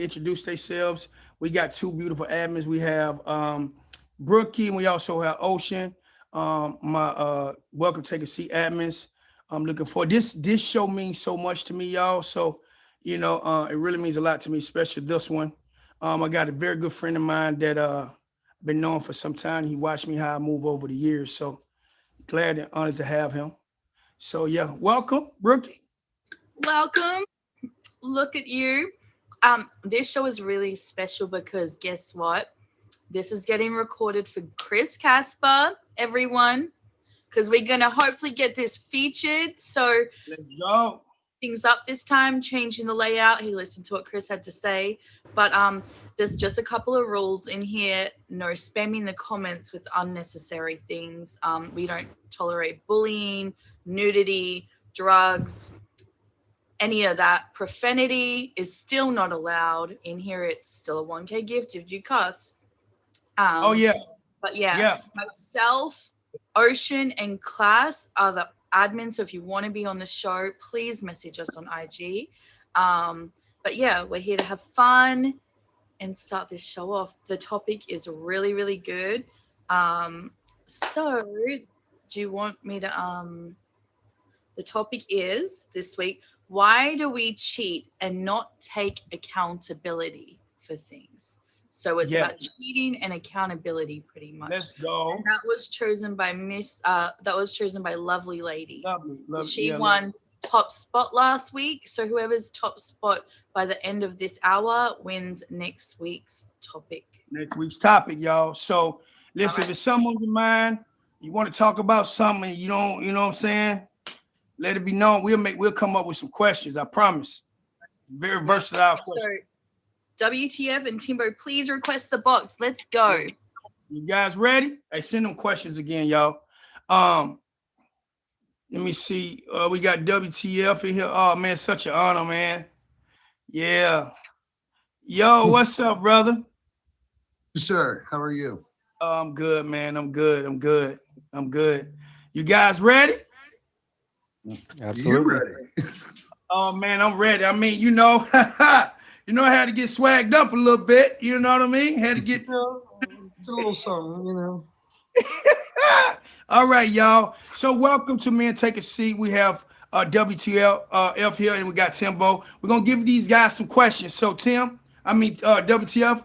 introduce themselves. We got two beautiful admins. We have Brookie and we also have Ocean. My welcome take a seat admins. I'm looking for this. This show means so much to me, y'all. So, it really means a lot to me, especially this one. I got a very good friend of mine that been known for some time. He watched me how I move over the years. So glad and honored to have him. So yeah, welcome, Brookie. Welcome. Look at you. This show is really special because guess what? This is getting recorded for Chris Casper, everyone, because we're gonna hopefully get this featured. So Let's go. things up this time, changing the layout. He listened to what Chris had to say, but there's just a couple of rules in here. No spamming the comments with unnecessary things. We don't tolerate bullying, nudity, drugs, any of that. Profanity is still not allowed in here. It's still a 1K gift if you cuss. Oh yeah, But yeah, yeah. myself, Ocean, and Class are the admins. So if you want to be on the show, please message us on IG. But yeah, we're here to have fun and start this show off. The topic is really, really good. So do you want me to the topic is this week, why do we cheat and not take accountability for things? So it's Yeah. about cheating and accountability pretty much. Let's go. And that was chosen by Lovely Lady. Lovely. She Yeah, won top spot last week. So whoever's top spot by the end of this hour wins next week's topic. next week's topic, y'all. So listen, if it's something on your mind, you want to talk about something, you don't, you know what I'm saying? Let it be known. We'll come up with some questions. I promise. Very versatile question. So WTF and Timbo, please request the box. Let's go. You guys ready? Hey, send them questions again, y'all. Let me see. We got WTF in here. Oh man, such an honor, man. Yeah. Yo, what's up, brother? Sir, how are you? Oh, I'm good, man. I'm good. You guys ready? Absolutely. You ready? Oh man, I'm ready. I mean, I had to get swagged up a little bit. You know what I mean? Had to get It's a little something. All right, y'all. So welcome to Men Take a Seat. We have WTF here, and we got Timbo. We're gonna give these guys some questions. So WTF.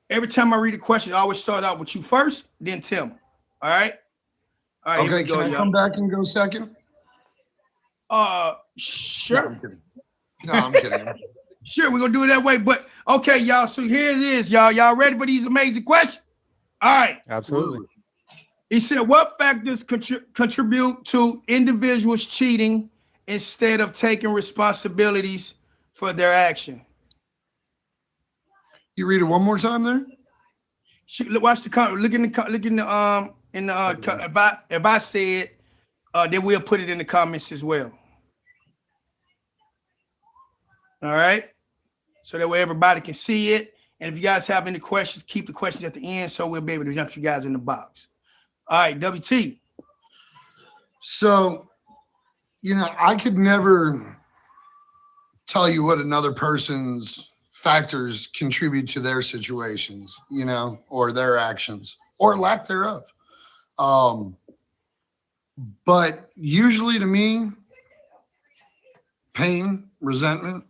Every time I read a question, I always start out with you first, then Tim. All right. All right. Okay, can I come back and go second? Sure. No, I'm kidding. Sure, we're gonna do it that way. But okay, y'all. So here it is, y'all. Y'all ready for these amazing questions? All right. Absolutely. He said, what factors contribute to individuals cheating instead of taking responsibilities for their action? You read it one more time there? Watch the comment. Look in the if I say it, then we'll put it in the comments as well. All right. So that way everybody can see it. And if you guys have any questions, keep the questions at the end so we'll be able to jump you guys in the box. All right, WT. So, I could never tell you what another person's factors contribute to their situations, or their actions or lack thereof. But usually to me, pain, resentment,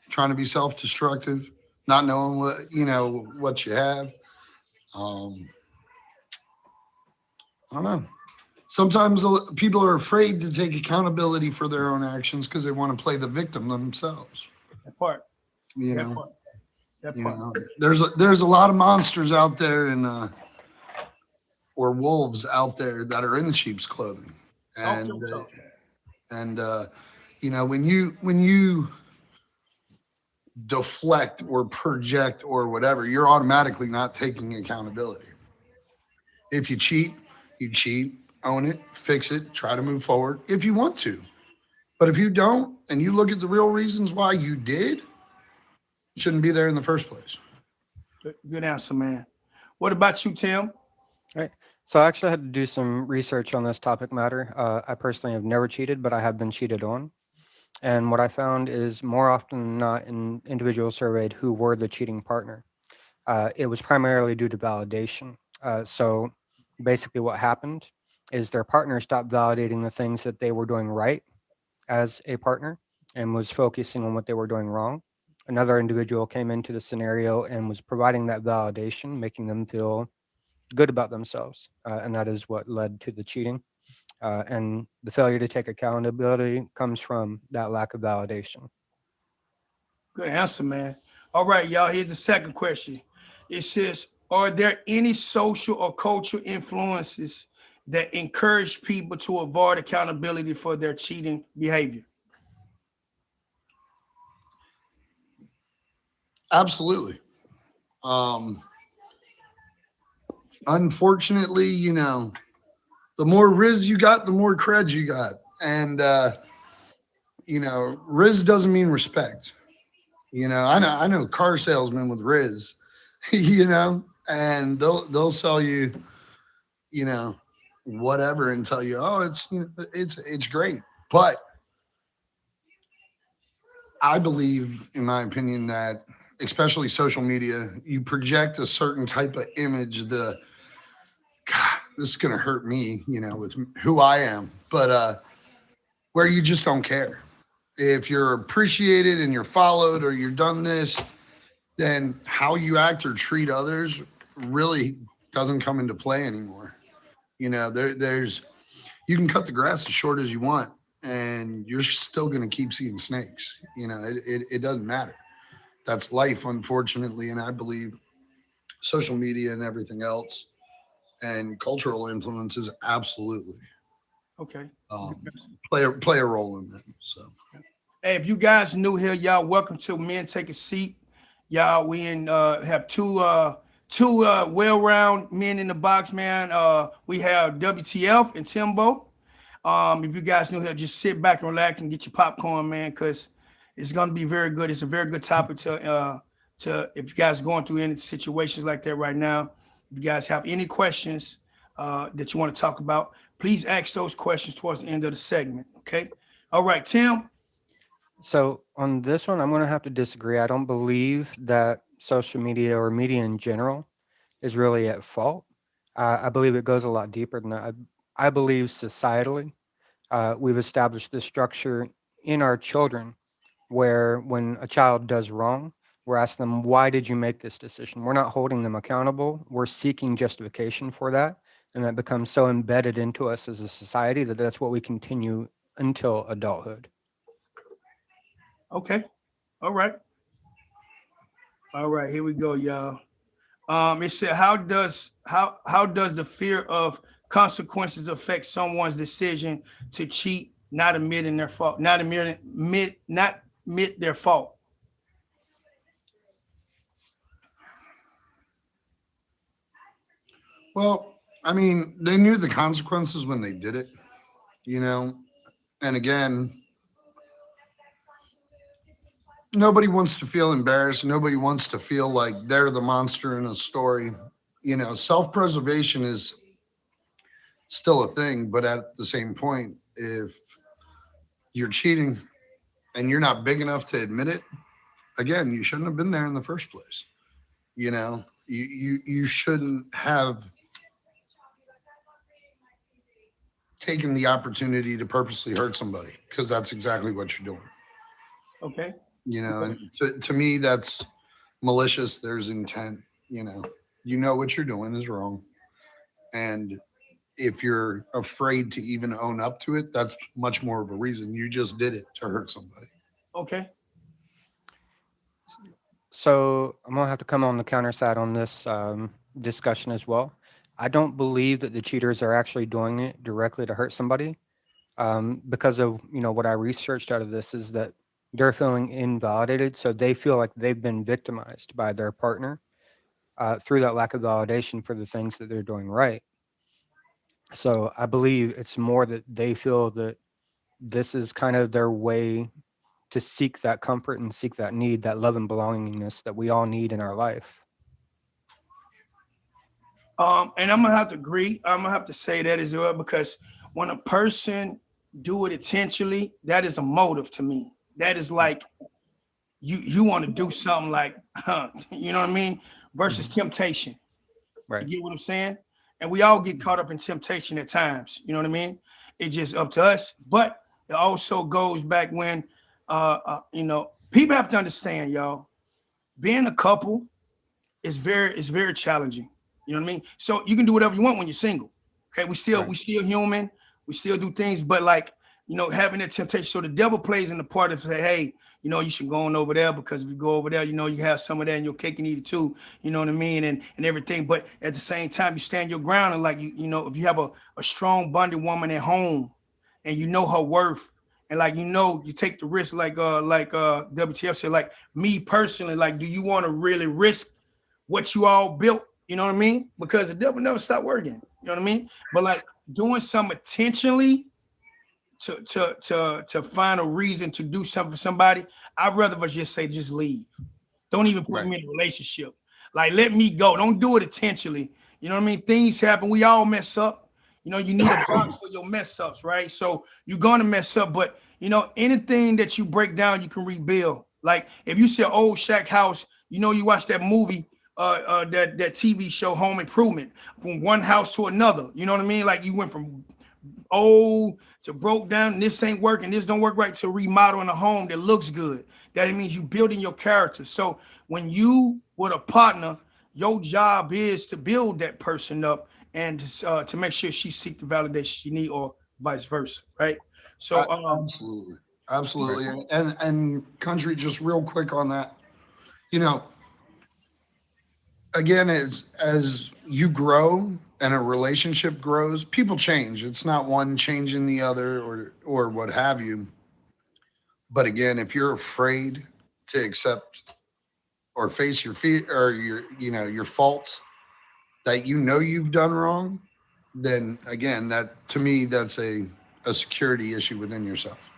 trying to be self-destructive, not knowing what you have. I don't know. Sometimes people are afraid to take accountability for their own actions because they want to play the victim themselves. That part. There's a lot of monsters out there or wolves out there that are in sheep's clothing, and when you deflect or project or whatever, you're automatically not taking accountability. If you cheat, you cheat, own it, fix it, try to move forward if you want to. But if you don't, and you look at the real reasons why you did, you shouldn't be there in the first place. Good answer, man. What about you, Tim? All right. So I actually had to do some research on this topic matter. I personally have never cheated, but I have been cheated on. And what I found is more often than not in individuals surveyed who were the cheating partner, it was primarily due to validation. So basically what happened is their partner stopped validating the things that they were doing right as a partner and was focusing on what they were doing wrong. Another individual came into the scenario and was providing that validation, making them feel good about themselves. And that is what led to the cheating. And the failure to take accountability comes from that lack of validation. Good answer, man. All right, y'all. Here's the second question. It says, are there any social or cultural influences that encourage people to avoid accountability for their cheating behavior? Absolutely. Unfortunately, you know, the more Riz you got, the more cred you got. And, you know, Riz doesn't mean respect. You know, I know car salesmen with Riz, you know, and they'll sell you, you know, whatever and tell you, oh, it's great. But I believe, in my opinion, that especially social media, you project a certain type of image. God, this is gonna hurt me, you know, with who I am, but where you just don't care. If you're appreciated and you're followed or you're done this, then how you act or treat others really doesn't come into play anymore. You know, there's you can cut the grass as short as you want, and you're still going to keep seeing snakes. You know, it doesn't matter. That's life, unfortunately, and I believe social media and everything else and cultural influences absolutely Okay. um, play a role in that. So. Hey, if you guys new here, y'all welcome to Men Take a Seat. Y'all, we have two well-round men in the box, man. We have WTF and Timbo. If you guys new here, just sit back and relax and get your popcorn, man, because it's gonna be very good. It's a very good topic to if you guys are going through any situations like that right now. If you guys have any questions that you want to talk about, please ask those questions towards the end of the segment. Okay. All right, Tim. So on this one, I'm going to have to disagree. I don't believe that social media or media in general is really at fault. I believe it goes a lot deeper than that. I believe societally, we've established this structure in our children where when a child does wrong, we're asking them, why did you make this decision? We're not holding them accountable. We're seeking justification for that. And that becomes so embedded into us as a society that that's what we continue until adulthood. Okay. All right. All right. Here we go, y'all. It said, how does the fear of consequences affect someone's decision to cheat, not admitting their fault, not admit their fault? Well, I mean, they knew the consequences when they did it, you know, and again, nobody wants to feel embarrassed. Nobody wants to feel like they're the monster in a story. You know, self-preservation is still a thing, but at the same point, if you're cheating and you're not big enough to admit it, again, you shouldn't have been there in the first place. You know, you shouldn't have taken the opportunity to purposely hurt somebody because that's exactly what you're doing. Okay. You know, and to me, that's malicious. There's intent. You know what you're doing is wrong, and if you're afraid to even own up to it, that's much more of a reason. You just did it to hurt somebody. Okay. So I'm gonna have to come on the counter side on this discussion as well. I don't believe that the cheaters are actually doing it directly to hurt somebody, because of what I researched out of this is that they're feeling invalidated, so they feel like they've been victimized by their partner through that lack of validation for the things that they're doing right. So I believe it's more that they feel that this is kind of their way to seek that comfort and seek that need, that love and belongingness that we all need in our life. And I'm gonna have to agree. I'm gonna have to say that as well, because when a person do it intentionally, that is a motive to me. That is like you want to do something like, you know what I mean? Versus temptation. Right. You get what I'm saying? And we all get caught up in temptation at times. You know what I mean? It's just up to us. But it also goes back when, you know, people have to understand, y'all, being a couple is very challenging. You know what I mean? So you can do whatever you want when you're single. Okay, we still human. We still do things, but like, you know, having that temptation. So the devil plays in the part of say, hey, you know, you should go on over there because if you go over there, you know, you have some of that in your cake and eat it too. You know what I mean? And everything. But at the same time, you stand your ground and like you know, if you have a strong bonded woman at home and you know her worth and like you know you take the risk like WTF said, like me personally, like do you want to really risk what you all built? You know what I mean? Because the devil never stopped working. You know what I mean? But like doing something intentionally to find a reason to do something for somebody, I'd rather just say just leave. Don't even put me in a relationship. Like let me go. Don't do it intentionally. You know what I mean? Things happen. We all mess up. You know, you need a block for your mess ups, right? So you're gonna mess up, but you know, anything that you break down, you can rebuild. Like if you see an old shack house, you know, you watch that movie, that TV show Home Improvement, from one house to another. You know what I mean? Like you went from old to broke down, and this ain't working, this don't work right, to remodeling a home that looks good. That means you building your character. So when you with a partner, your job is to build that person up and to make sure she seek the validation she need or vice versa, right? So absolutely. And country, just real quick on that, you know, again, as you grow and a relationship grows, people change. It's not one changing the other or what have you. But again, if you're afraid to accept or face your feet or your faults that you know you've done wrong, then again, that to me, that's a security issue within yourself.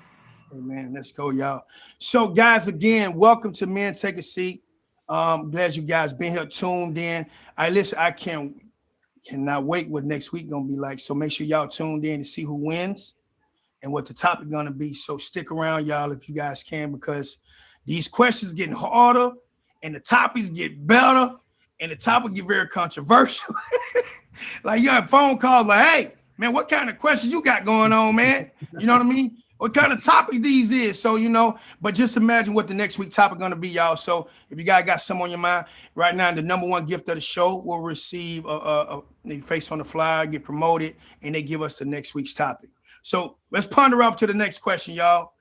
Amen. Let's go, y'all. So, guys, again, welcome to Men Take a Seat. Glad you guys been here tuned in. Listen, I cannot wait what next week gonna be like. So make sure y'all tuned in to see who wins and what the topic gonna be. So stick around, y'all, if you guys can, because these questions getting harder and the topics get better and the topic get very controversial. Like you have phone calls like, hey, man, what kind of questions you got going on, man? You know what I mean? What kind of topic these is. So, you know, but just imagine what the next week topic going to be, y'all. So if you guys got some on your mind right now, the number one gift of the show will receive a face on the flyer, get promoted, and they give us the next week's topic. So let's ponder off to the next question, y'all.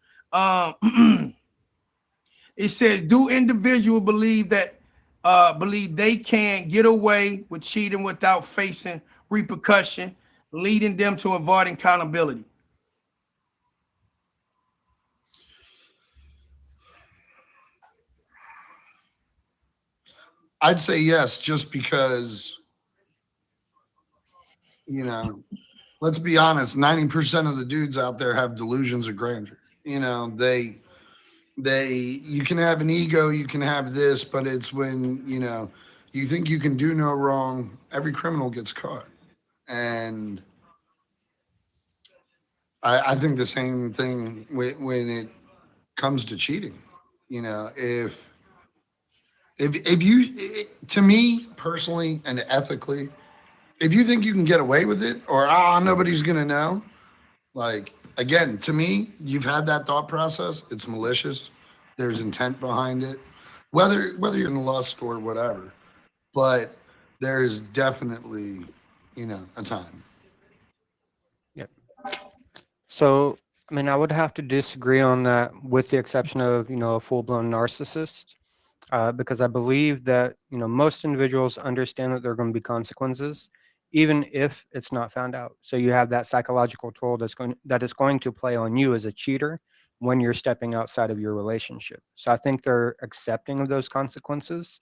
It says, do individuals believe they can get away with cheating without facing repercussion, leading them to avoiding accountability? I'd say yes, just because, you know, let's be honest, 90% of the dudes out there have delusions of grandeur. You know, you can have an ego, you can have this, but it's when, you know, you think you can do no wrong, every criminal gets caught. And I think the same thing when it comes to cheating. You know, if you, to me personally and ethically, if you think you can get away with it or nobody's gonna know, like again, to me, you've had that thought process. It's malicious. There's intent behind it, whether you're in lust or whatever. But there is definitely, you know, a time. Yep. So, I mean, I would have to disagree on that, with the exception of, you know, a full-blown narcissist, because I believe that, you know, most individuals understand that there are going to be consequences, even if it's not found out. So you have that psychological toll that is going to play on you as a cheater when you're stepping outside of your relationship. So I think they're accepting of those consequences,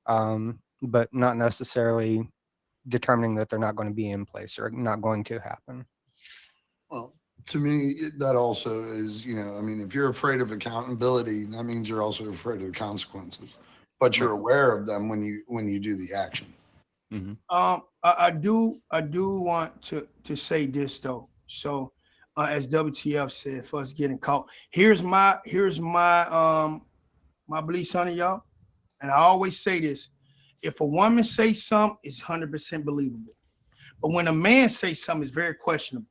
but not necessarily determining that they're not going to be in place or not going to happen. Well, to me, that also is, you know, I mean, if you're afraid of accountability, that means you're also afraid of consequences, but you're aware of them when you do the action. Mm-hmm. I do want to say this though. So as WTF said, for us getting caught. Here's my my beliefs on it, y'all. And I always say this: if a woman say something, it's 100% believable. But when a man says something, it's very questionable.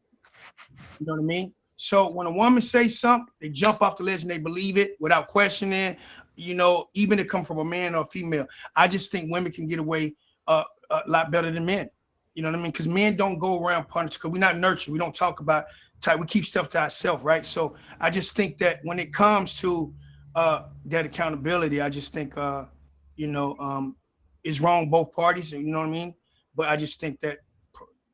You know what I mean? So when a woman says something, they jump off the ledge and they believe it without questioning. You know, even if it come from a man or a female. I just think women can get away a lot better than men. You know what I mean? Because men don't go around punishing, because we're not nurtured. We don't talk about type. We keep stuff to ourselves, right? So I just think that when it comes to that accountability, I just think you know, it's wrong both parties. You know what I mean? But I just think that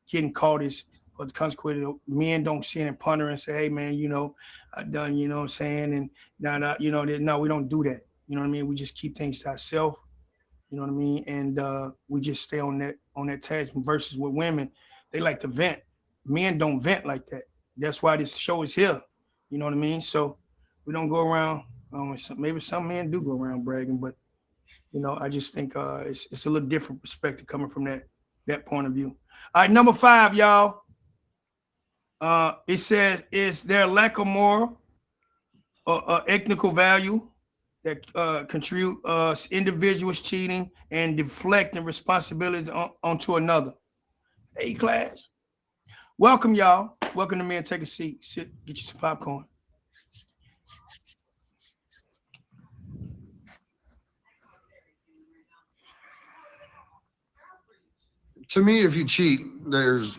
getting caught is for the consequence. Men don't sit and ponder and say, "Hey, man, you know, I done." You know what I'm saying? And now, you know, no, we don't do that. You know what I mean? We just keep things to ourselves. You know what I mean? And we just stay on that tangent. Versus with women, they like to vent. Men don't vent like that. That's why this show is here. You know what I mean? So we don't go around. Maybe some men do go around bragging, but you know, I just think it's a little different perspective coming from that point of view. All right, number 5, y'all. It says, is there a lack of moral or ethical value that contribute individuals cheating and deflecting responsibility onto another? Hey, class. Welcome, y'all. Welcome to Men. Take a seat. Sit, get you some popcorn. To me, if you cheat, there's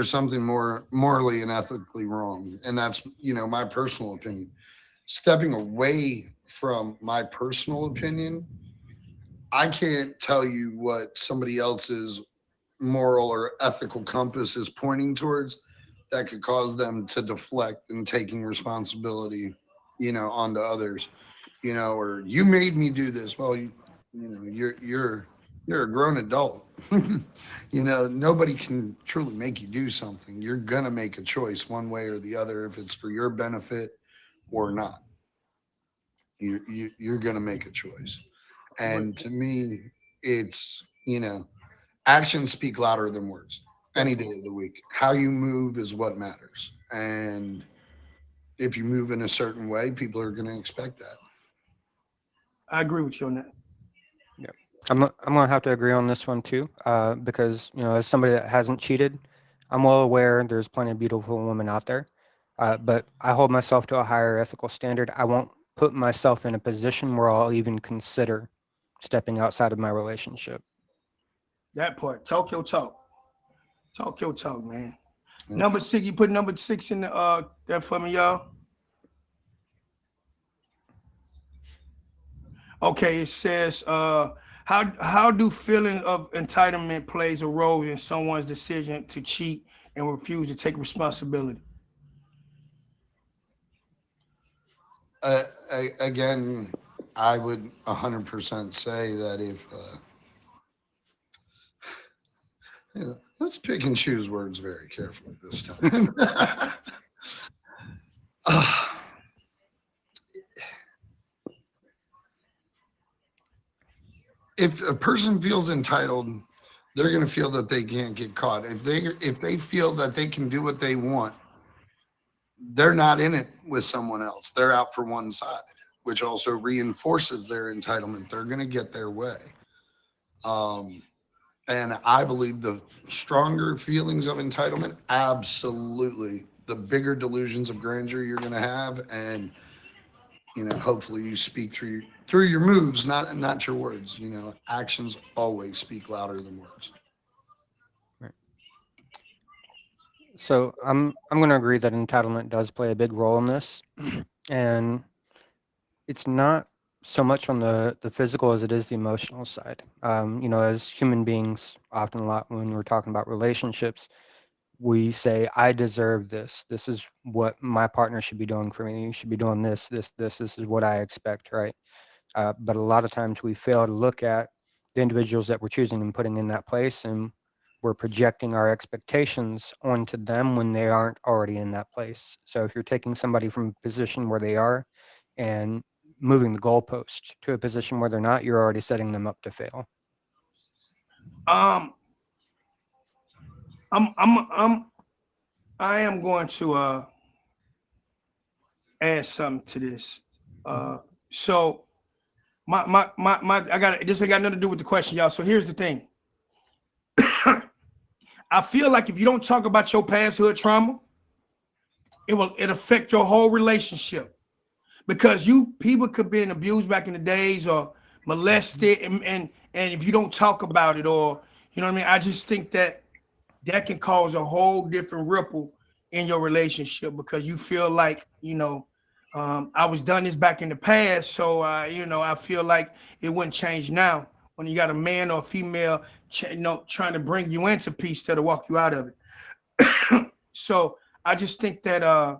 something more morally and ethically wrong, and that's, you know, my personal opinion. Stepping away from my personal opinion, I can't tell you what somebody else's moral or ethical compass is pointing towards that could cause them to deflect and taking responsibility, you know, onto others, you know, or you made me do this. Well, you know, you're a grown adult. You know, nobody can truly make you do something. You're gonna make a choice one way or the other, if it's for your benefit or not. You're gonna make a choice. And to me, it's, you know, actions speak louder than words any day of the week. How you move is what matters. And if you move in a certain way, people are going to expect that. I agree with you on that. Yeah, I'm gonna have to agree on this one too, because you know, as somebody that hasn't cheated, I'm well aware there's plenty of beautiful women out there, but I hold myself to a higher ethical standard. I won't put myself in a position where I'll even consider stepping outside of my relationship. That part. Talk your talk. Talk your talk, man. Yeah. Number 6, you put number 6 in the there for me, y'all. Okay, it says how do feeling of entitlement plays a role in someone's decision to cheat and refuse to take responsibility? Again, I would 100% say that if, you know, let's pick and choose words very carefully this time. Uh, if a person feels entitled, they're going to feel that they can't get caught. If they feel that they can do what they want, they're not in it with someone else. They're out for one side, which also reinforces their entitlement. They're going to get their way. And I believe the stronger feelings of entitlement, absolutely, the bigger delusions of grandeur you're going to have. And, you know, hopefully you speak through your moves, not your words. You know, actions always speak louder than words. Right. So I'm going to agree that entitlement does play a big role in this, and it's not so much on the physical as it is the emotional side. You know, as human beings, often a lot when we're talking about relationships, we say, I deserve this. This is what my partner should be doing for me. You should be doing this is what I expect, right? But a lot of times we fail to look at the individuals that we're choosing and putting in that place, and we're projecting our expectations onto them when they aren't already in that place. So if you're taking somebody from a position where they are and moving the goalpost to a position where they're not, you're already setting them up to fail. I'm I am going to add something to this. So I got this ain't got nothing to do with the question, y'all. So here's the thing. I feel like if you don't talk about your past hood trauma, it affect your whole relationship, because people could be abused back in the days or molested, and if you don't talk about it, or you know what I mean, I just think that can cause a whole different ripple in your relationship, because you feel like, I was done this back in the past, so I feel like it wouldn't change now. When you got a man or a female, trying to bring you into peace instead of walk you out of it. So I just think that I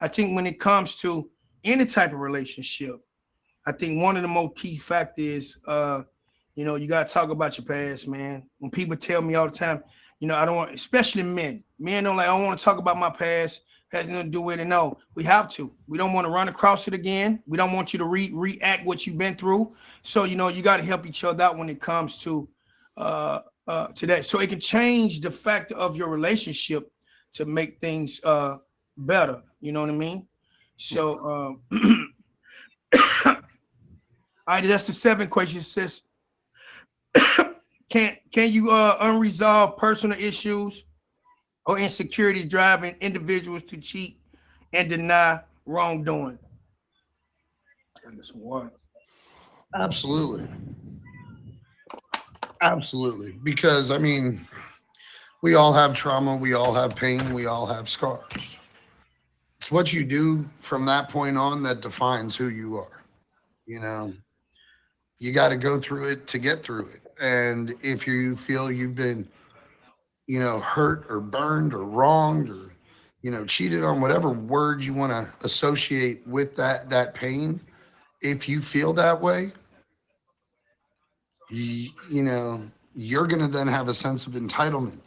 think when it comes to any type of relationship, I think one of the most key factors is, you got to talk about your past, man. When people tell me all the time, I don't want, especially men don't like, I don't want to talk about my past, has nothing to do with it. No, we have to. We don't want to run across it again. We don't want you to react what you've been through. So, you got to help each other out when it comes to that. So it can change the factor of your relationship to make things better. You know what I mean? So, all right, that's the 7th question. It says, can you unresolved personal issues or insecurities driving individuals to cheat and deny wrongdoing? Absolutely. Absolutely. Because, I mean, we all have trauma, we all have pain, we all have scars. It's what you do from that point on that defines who you are. You got to go through it to get through it. And if you feel you've been, hurt or burned or wronged or, cheated on, whatever word you want to associate with that pain, if you feel that way, you're going to then have a sense of entitlement,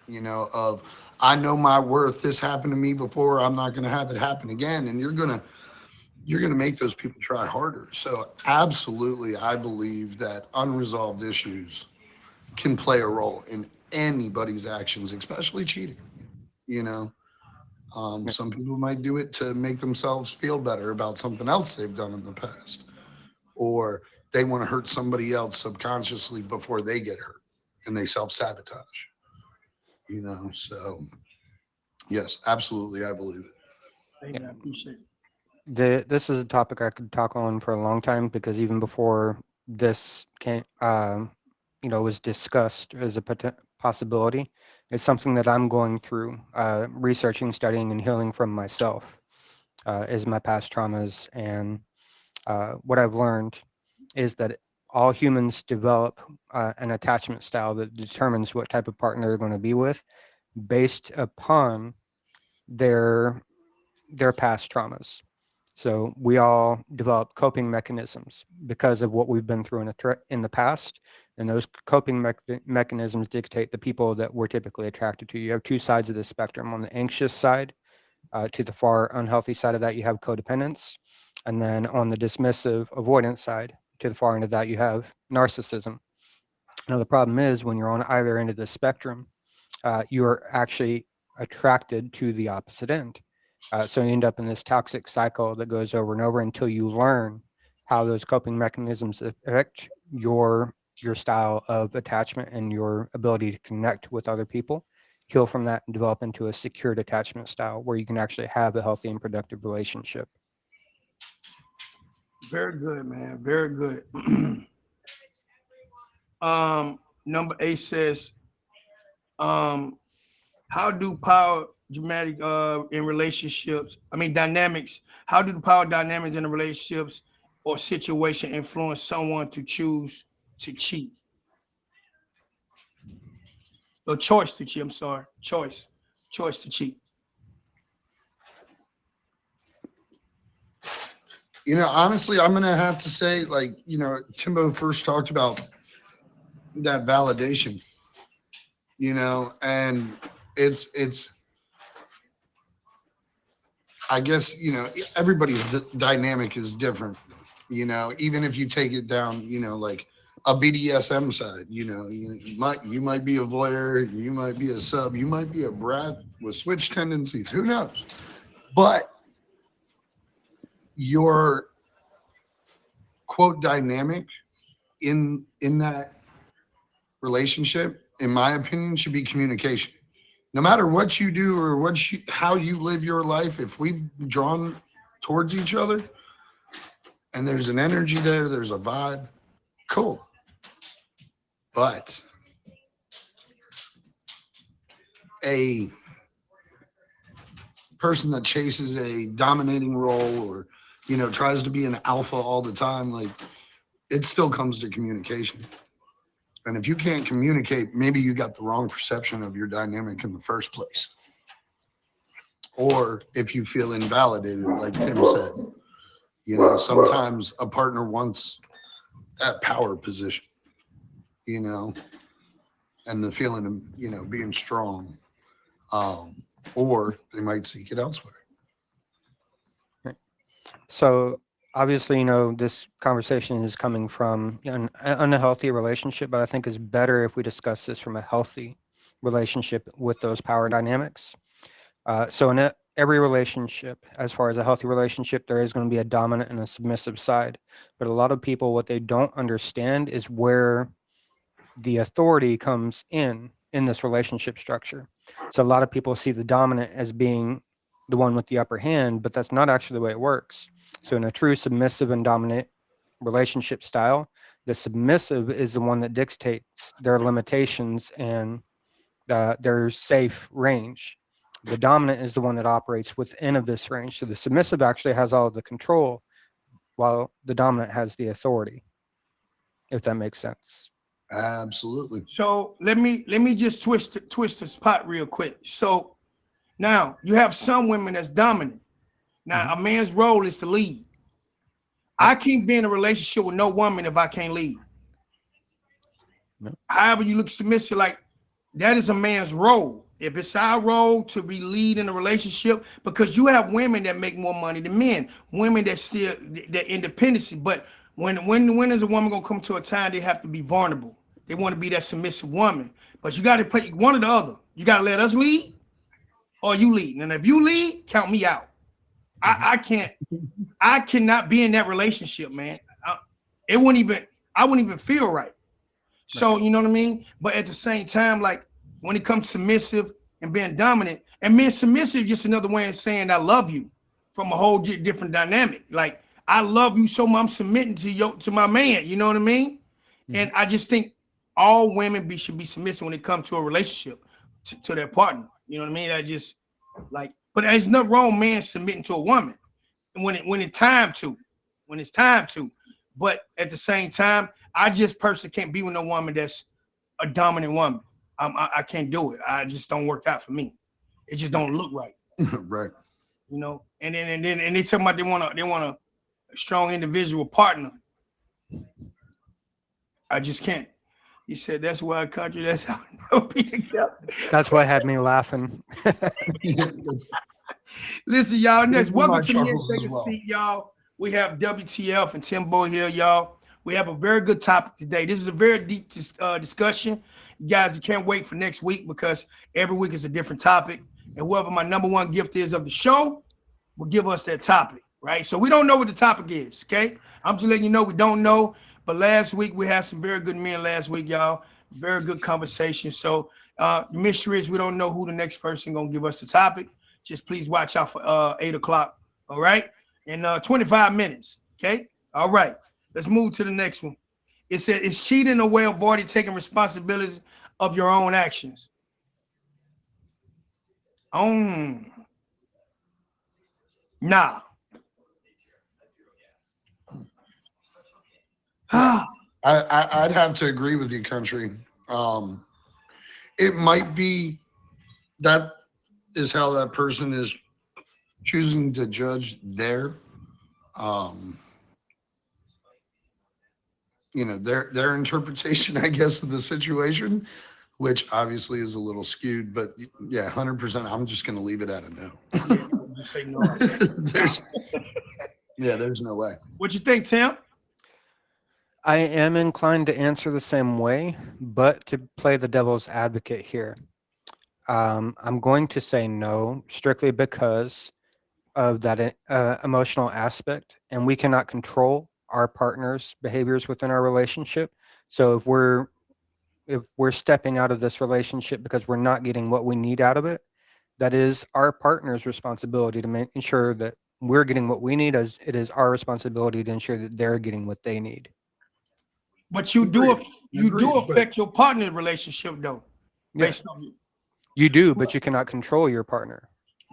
of, I know my worth. This happened to me before. I'm not going to have it happen again. And you're going to make those people try harder. So absolutely, I believe that unresolved issues can play a role in anybody's actions, especially cheating. Some people might do it to make themselves feel better about something else they've done in the past, or they want to hurt somebody else subconsciously before they get hurt, and they self-sabotage. So yes, absolutely, I believe it. Amen. I appreciate it. This is a topic I could talk on for a long time, because even before this was discussed as a possibility, it's something that I'm going through, researching, studying, and healing from myself, is my past traumas. And what I've learned is that all humans develop an attachment style that determines what type of partner they're going to be with based upon their past traumas. So we all develop coping mechanisms because of what we've been through in the past, and those coping mechanisms dictate the people that we're typically attracted to. You have two sides of the spectrum. On the anxious side, to the far unhealthy side of that, you have codependence, and then on the dismissive avoidance side, to the far end of that, you have narcissism. Now, the problem is when you're on either end of the spectrum, you're actually attracted to the opposite end. So you end up in this toxic cycle that goes over and over until you learn how those coping mechanisms affect your style of attachment and your ability to connect with other people, heal from that, and develop into a secured attachment style where you can actually have a healthy and productive relationship. Very good, man. Very good. Number 8 says, how do power dynamics in relationships, dynamics, how do the power dynamics in the relationships or situation influence someone to choose to cheat? Or choice to cheat, choice to cheat. Honestly, I'm going to have to say, Timbo first talked about that validation, and it's, I guess, everybody's dynamic is different, even if you take it down, a BDSM side. You might be a voyeur, you might be a sub, you might be a brat with switch tendencies. Who knows? But your quote dynamic in that relationship, in my opinion, should be communication. No matter what you do or how you live your life, if we've drawn towards each other and there's an energy there's a vibe, cool. But a person that chases a dominating role or, tries to be an alpha all the time, like, it still comes to communication. And if you can't communicate, maybe you got the wrong perception of your dynamic in the first place. Or if you feel invalidated, like Tim said, sometimes a partner wants that power position, and the feeling of, being strong, or they might seek it elsewhere. So obviously, this conversation is coming from an unhealthy relationship, but I think it's better if we discuss this from a healthy relationship with those power dynamics. So in every relationship, as far as a healthy relationship, there is going to be a dominant and a submissive side. But a lot of people, what they don't understand is where the authority comes in this relationship structure. So a lot of people see the dominant as being the one with the upper hand, but that's not actually the way it works. So in a true submissive and dominant relationship style, the submissive is the one that dictates their limitations and their safe range. The dominant is the one that operates within of this range. So the submissive actually has all of the control while the dominant has the authority, if that makes sense. Absolutely. So let me just twist the spot real quick. So now you have some women that's dominant. Now a man's role is to lead. I can't be in a relationship with no woman if I can't lead. No. However you look submissive, like that is a man's role. If it's our role to be lead in a relationship, because you have women that make more money than men, women that still their independence. But when is a woman gonna come to a time they have to be vulnerable? They want to be that submissive woman. But you got to play one or the other. You got to let us lead, or you lead. And if you lead, count me out. I cannot be in that relationship, man. I wouldn't even feel right. So you know what I mean? But at the same time, like when it comes to submissive and being dominant, and being submissive, just another way of saying I love you from a whole different dynamic. Like I love you so much, I'm submitting to my man. You know what I mean? And I just think all women should be submissive when it comes to a relationship to their partner. You know what I mean? I just like, but there's nothing wrong, man, submitting to a woman when it's time to. But at the same time, I just personally can't be with no woman that's a dominant woman. I can't do it. I just don't work out for me. It just don't look right. Right. And then they talking about they want a strong individual partner. I just can't. He said, that's why country, that's how we'll be together. That's what had me laughing. Listen, y'all, next, One of my welcome to the chuckles Take a as well. Seat, y'all. We have WTF and Timbo here, y'all. We have a very good topic today. This is a very deep discussion. You guys, you can't wait for next week because every week is a different topic. And whoever my number one gift is of the show will give us that topic, right? So we don't know what the topic is, okay? I'm just letting you know we don't know. But last week, we had some very good men last week, y'all. Very good conversation. So the mystery is we don't know who the next person going to give us the topic. Just please watch out for 8 o'clock, all right? In 25 minutes, okay? All right. Let's move to the next one. It said, is cheating a way of avoiding taking responsibility of your own actions? Nah. I'd have to agree with you, country. It might be that is how that person is choosing to judge their their interpretation, I guess, of the situation, which obviously is a little skewed, but yeah, 100%. I'm just going to leave it at a no. Just say no. There's no way. What you think, Tim? I am inclined to answer the same way, but to play the devil's advocate here, I'm going to say no, strictly because of that emotional aspect, and we cannot control our partner's behaviors within our relationship. So if we're stepping out of this relationship because we're not getting what we need out of it, that is our partner's responsibility to make ensure that we're getting what we need, as it is our responsibility to ensure that they're getting what they need. But you do Agreed. you do Agreed, but- affect your partner's relationship though, Yeah, based on you. you do, but you cannot control your partner.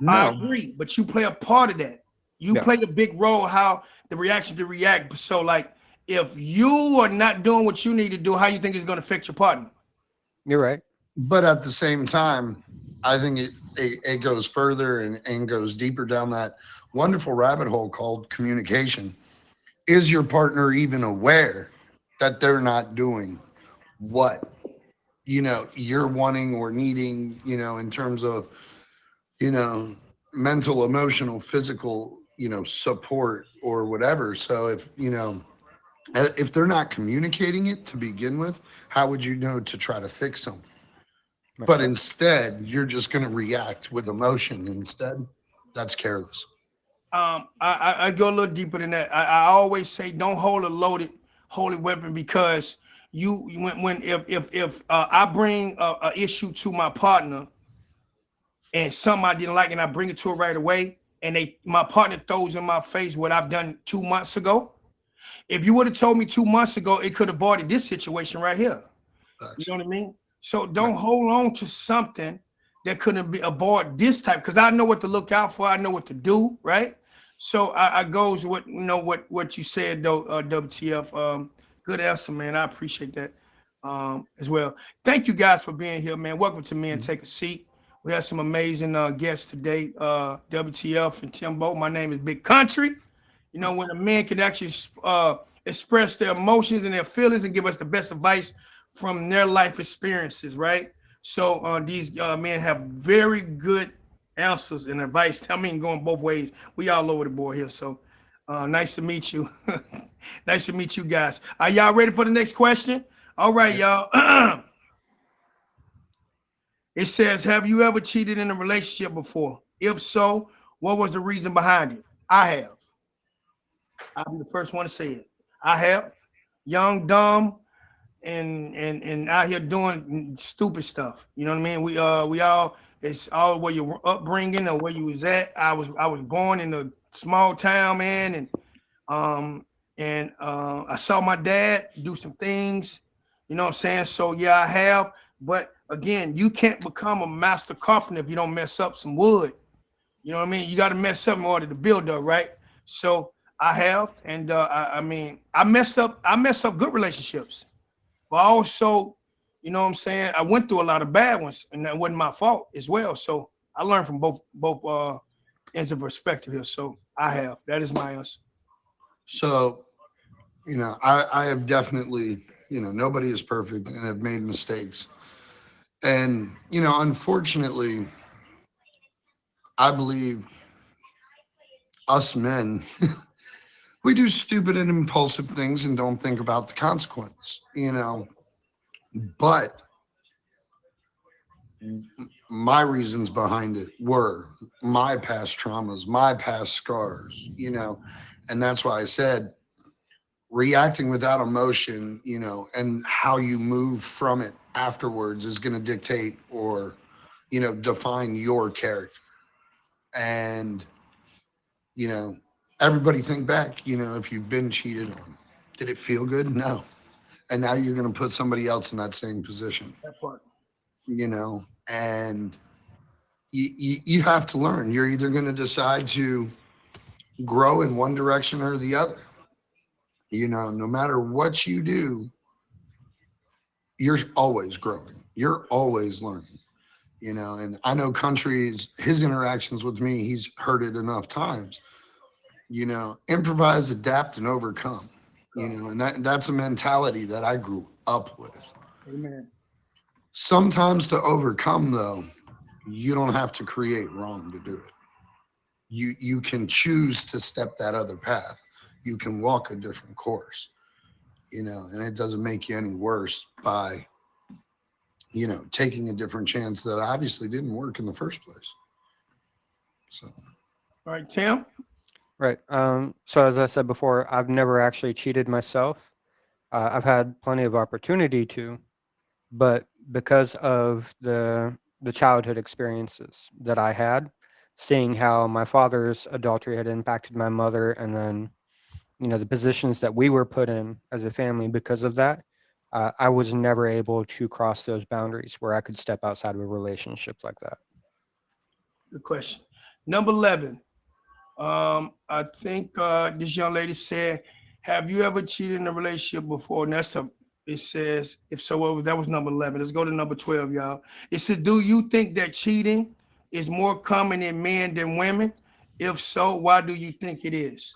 I No, agree, but you play a part of that. You Yeah. play a big role how the reaction to react. So like if you are not doing what you need to do, how you think it's going to affect your partner? You're right. but at the same time, I think it goes further and goes deeper down that wonderful rabbit hole called communication. Is your partner even aware that they're not doing what you're wanting or needing, in terms of, mental, emotional, physical, support or whatever. So if they're not communicating it to begin with, how would you know to try to fix something? But instead, you're just going to react with emotion instead. That's careless. I go a little deeper than that. I always say don't hold a loaded holy weapon, because when if I bring a issue to my partner and something I didn't like and I bring it to her right away, and my partner throws in my face what I've done 2 months ago. If you would have told me 2 months ago, it could have avoided this situation right here. You know what I mean? So don't hold on to something that couldn't be avoid this type, because I know what to look out for. I know what to do, right? So I goes with what you said though, WTF. Good answer, man. I appreciate that as well. Thank you guys for being here, man. Welcome to Me and Take a Seat. We have some amazing guests today, WTF and Timbo. My name is Big Country. You know, when a man can actually express their emotions and their feelings and give us the best advice from their life experiences, right? So these men have very good answers and advice. I mean, going both ways. We all over the board here. So nice to meet you. Nice to meet you guys. Are y'all ready for the next question? All right, y'all. It says, have you ever cheated in a relationship before? If so, what was the reason behind it? I have. I'll be the first one to say it. I have. Young, dumb, and out here doing stupid stuff. You know what I mean? We all, it's all where your upbringing or where you was at. I was born in a small town, man, and I saw my dad do some things. You know what I'm saying? So yeah, I have. But again, you can't become a master carpenter if you don't mess up some wood. You know what I mean? You got to mess up in order to build up, right? So I have, and I mean, I messed up good relationships, but also, you know what I'm saying, I went through a lot of bad ones, and that wasn't my fault as well. So I learned from both ends of perspective here. So I have. That is my answer. So, I have definitely, nobody is perfect and have made mistakes. And, unfortunately, I believe us men, we do stupid and impulsive things and don't think about the consequence, but my reasons behind it were my past traumas, my past scars, and that's why I said reacting without emotion, and how you move from it afterwards is going to dictate or, define your character. And, everybody think back, if you've been cheated on, did it feel good? No. And now you're going to put somebody else in that same position, That part. and you have to learn. You're either going to decide to grow in one direction or the other. No matter what you do, you're always growing. You're always learning, and I know Country's, his interactions with me, he's heard it enough times, improvise, adapt, and overcome, and that's a mentality that I grew up with. Amen. Sometimes to overcome, though, you don't have to create wrong to do it. You can choose to step that other path. You can walk a different course. you know, and it doesn't make you any worse by, you know, taking a different chance that obviously didn't work in the first place. So, All right, Tim. Right. So as I said before, I've never actually cheated myself. I've had plenty of opportunity to, but because of the childhood experiences that I had, seeing how my father's adultery had impacted my mother, and then the positions that we were put in as a family because of that, I was never able to cross those boundaries where I could step outside of a relationship like that. Good question. Number 11. I think this young lady said, have you ever cheated in a relationship before? And it says, if so, well, that was number 11. Let's go to number 12, y'all. It said, do you think that cheating is more common in men than women? If so, why do you think it is?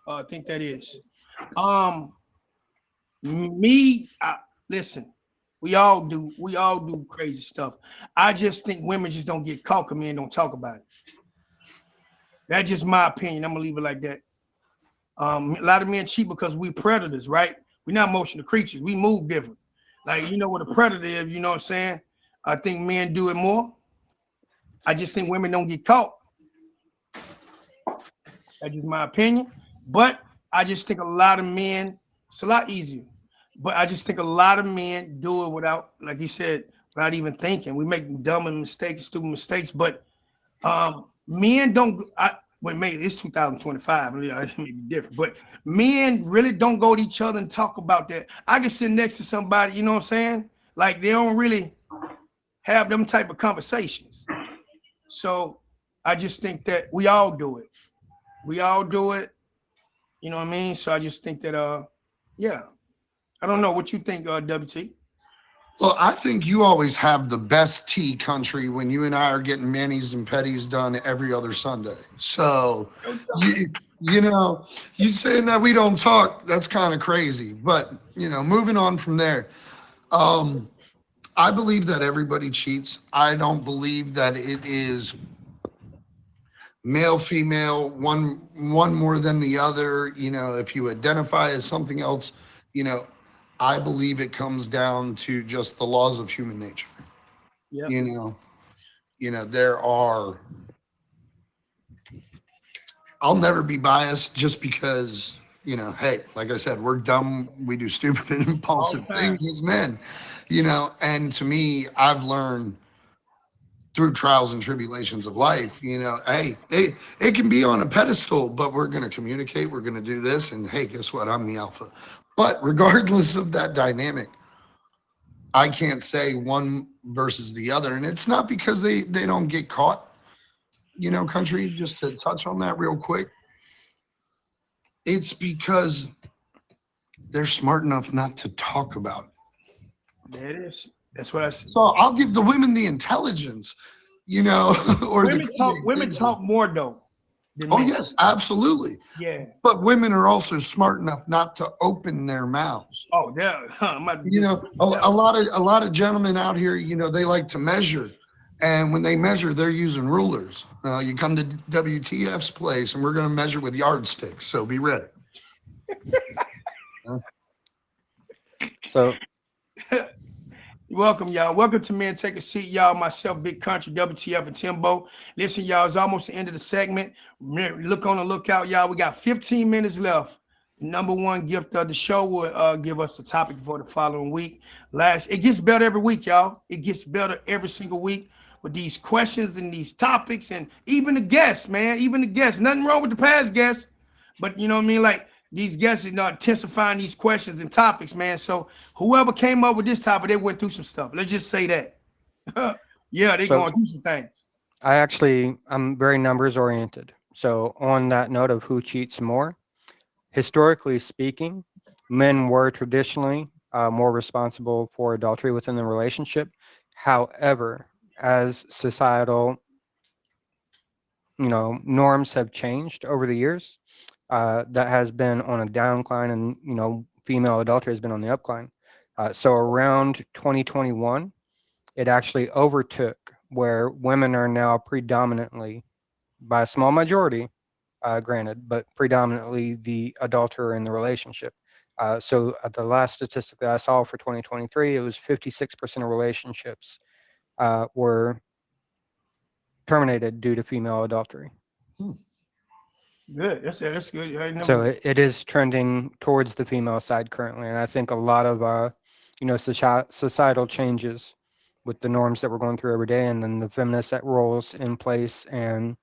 I think that is. Listen, we all do crazy stuff. I just think women just don't get caught because men don't talk about it. That's just my opinion. I'm gonna leave it like that. A lot of men cheat because we predators, right? We're not emotional creatures. We move different. Like, you know what a predator is, you know what I'm saying? I think men do it more. I just think women don't get caught. That's just my opinion. But I just think a lot of men, it's a lot easier. But I just think a lot of men do it without, like you said, without even thinking. We make dumb mistakes, stupid mistakes, but men don't. Maybe it's 2025. It may be different, but men really don't go to each other and talk about that. I can sit next to somebody, you know what I'm saying? Like, they don't really have them type of conversations. So I just think that we all do it. We all do it. You know what I mean? So I just think that, yeah. I don't know what you think, WT. well, I think you always have the best tea, country, when you and I are getting manis and petties done every other Sunday. So, you know, you saying that we don't talk, that's kind of crazy. But, you know, moving on from there, I believe that everybody cheats. I don't believe that it is male, female, one more than the other. You know, if you identify as something else, you know, I believe it comes down to just the laws of human nature. Yeah. You know, there are, I'll never be biased just because, you know, hey, like I said, we're dumb. We do stupid and impulsive things as men, you know, and to me, I've learned through trials and tribulations of life, you know, hey, it can be on a pedestal, but we're going to communicate. We're going to do this. And hey, guess what? I'm the alpha. But regardless of that dynamic, I can't say one versus the other. And it's not because they don't get caught, you know, country, just to touch on that real quick. It's because they're smart enough not to talk about it. There it is. That's what I said. So I'll give the women the intelligence, you know, or women talk more though. Oh, yes, absolutely. Yeah. But women are also smart enough not to open their mouths. Oh, yeah. You know, a lot of gentlemen out here, you know, they like to measure. And when they measure, they're using rulers. You come to WTF's place and we're going to measure with yardsticks. So be ready. So Welcome, y'all. Welcome to Men Take a Seat, y'all. Myself, Big Country, WTF, and Timbo. Listen, y'all, it's almost the end of the segment. Look on the lookout, y'all. We got 15 minutes left. The number one gift of the show will give us the topic for the following week. It gets better every week, y'all. It gets better every single week with these questions and these topics, and even the guests, man. Even the guests. Nothing wrong with the past guests, but you know what I mean? Like, these guests are not intensifying these questions and topics, man. So whoever came up with this topic, they went through some stuff. Let's just say that. Yeah, they're going through some things. I'm very numbers oriented. So on that note of who cheats more, historically speaking, men were traditionally more responsible for adultery within the relationship. However, as societal, norms have changed over the years, that has been on a downcline, and female adultery has been on the upcline. So around 2021, it actually overtook, where women are now predominantly, by a small majority, granted, but predominantly the adulterer in the relationship. The last statistic that I saw for 2023, it was 56% of relationships were terminated due to female adultery. Good. That's good. I never. So it is trending towards the female side currently, and I think a lot of societal changes with the norms that we're going through every day, and then the feminist roles in place, and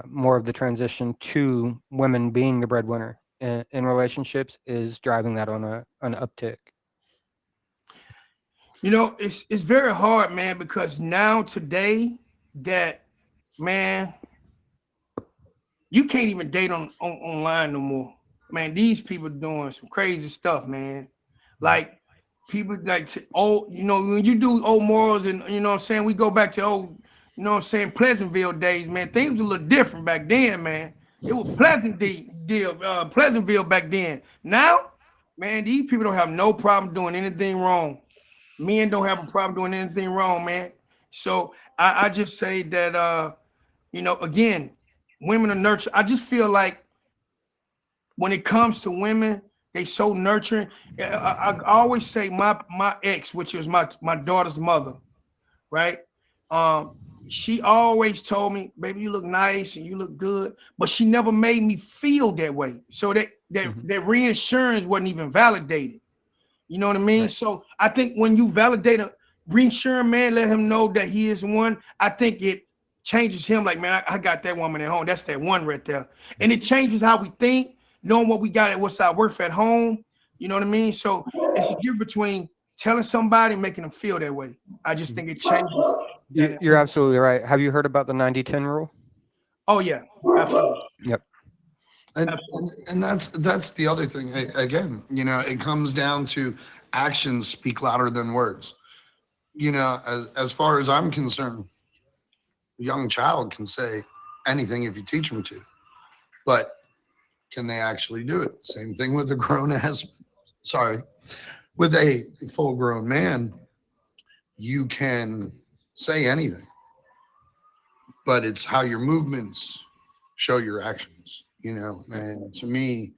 more of the transition to women being the breadwinner in relationships is driving that on an uptick. You know, it's very hard, man, because now today that, man, you can't even date on online no more. Man, these people doing some crazy stuff, man. Like people like you know, when you do old morals and you know what I'm saying, we go back to old, you know what I'm saying, Pleasantville days, man. Things was a little different back then, man. It was Pleasantville back then. Now, man, these people don't have no problem doing anything wrong. Men don't have a problem doing anything wrong, man. So I just say that you know, again, women are nurtured. I just feel like when it comes to women, they so nurturing. I always say my ex, which is my daughter's mother, right? She always told me, baby, you look nice and you look good, but she never made me feel that way. So that reassurance wasn't even validated. You know what I mean? Right. So I think when you validate a reinsurance man, let him know that he is one, I think it changes him like, man, I got that woman at home. That's that one right there. And it changes how we think, knowing what we got at what's our worth at home. You know what I mean? So it's the difference between telling somebody and making them feel that way. I just think it changes. You're absolutely right. Have you heard about the 90-10 rule? Oh yeah, absolutely. Yep. And that's the other thing. Again, you know, it comes down to actions speak louder than words. You know, as far as I'm concerned, a young child can say anything if you teach them to, but can they actually do it? Same thing with a with a full grown man, you can say anything, but it's how your movements show your actions, you know. And to me,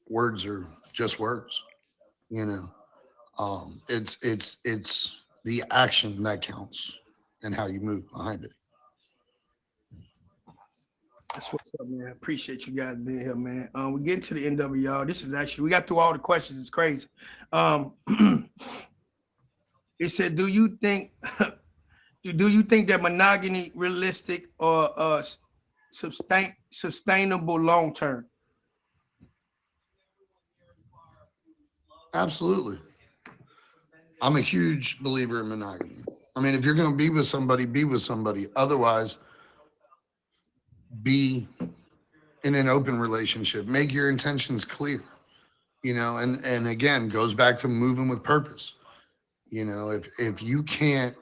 words are just words, you know. It's the action that counts and how you move behind it. That's what's up, man. Appreciate you guys being here, man. We're getting to the end of it, y'all. This is actually, we got through all the questions. It's crazy. It said, do you think that monogamy realistic or sustainable long term? Absolutely. I'm a huge believer in monogamy. I mean, if you're going to be with somebody, be with somebody. Otherwise, be in an open relationship. Make your intentions clear, you know, and again, goes back to moving with purpose. You know, if you can't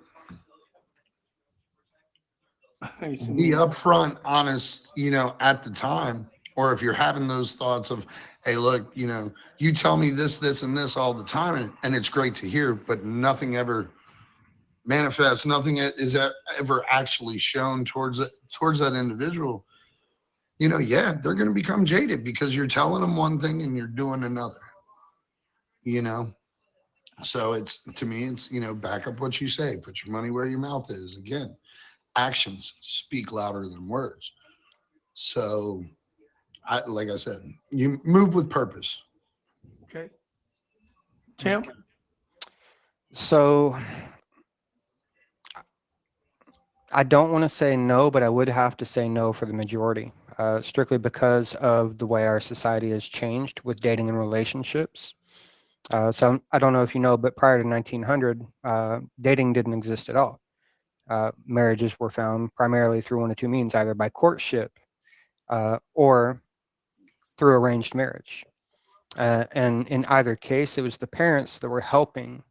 be upfront, honest, you know, at the time, or if you're having those thoughts of, hey, look, you know, you tell me this, and this all the time, and it's great to hear, but nothing ever manifests, nothing is ever actually shown towards that individual, you know, yeah, they're going to become jaded because you're telling them one thing and you're doing another, you know. So it's, to me, it's, you know, back up what you say, put your money where your mouth is. Again, actions speak louder than words. So like I said, you move with purpose. Okay. Tim? So I don't want to say no, but I would have to say no for the majority, strictly because of the way our society has changed with dating and relationships. So I don't know if you know, but prior to 1900, dating didn't exist at all. Marriages were found primarily through one of two means, either by courtship or through arranged marriage. And in either case, it was the parents that were helping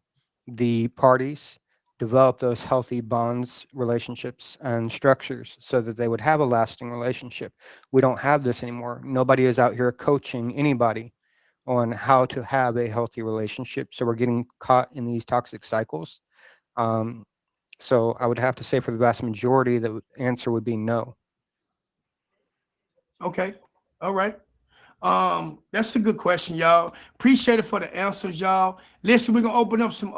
the parties develop those healthy bonds, relationships, and structures so that they would have a lasting relationship. We don't have this anymore. Nobody is out here coaching anybody on how to have a healthy relationship. So we're getting caught in these toxic cycles. So I would have to say for the vast majority, the answer would be no. Okay. All right. That's a good question, y'all. Appreciate it for the answers, y'all. Listen, we're gonna open up some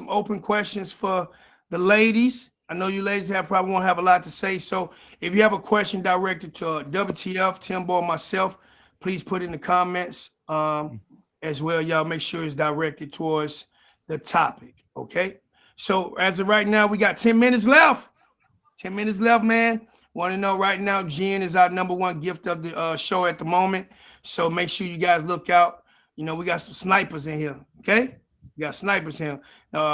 open questions for the ladies. I know you ladies probably won't have a lot to say. So if you have a question directed to WTF, Timbo, or myself, please put it in the comments as well. Y'all make sure it's directed towards the topic. Okay. So as of right now, we got 10 minutes left. 10 minutes left, man. Want to know right now, Jen is our #1 gift of the show at the moment. So make sure you guys look out. You know, we got some snipers in here. Okay. We got snipers here.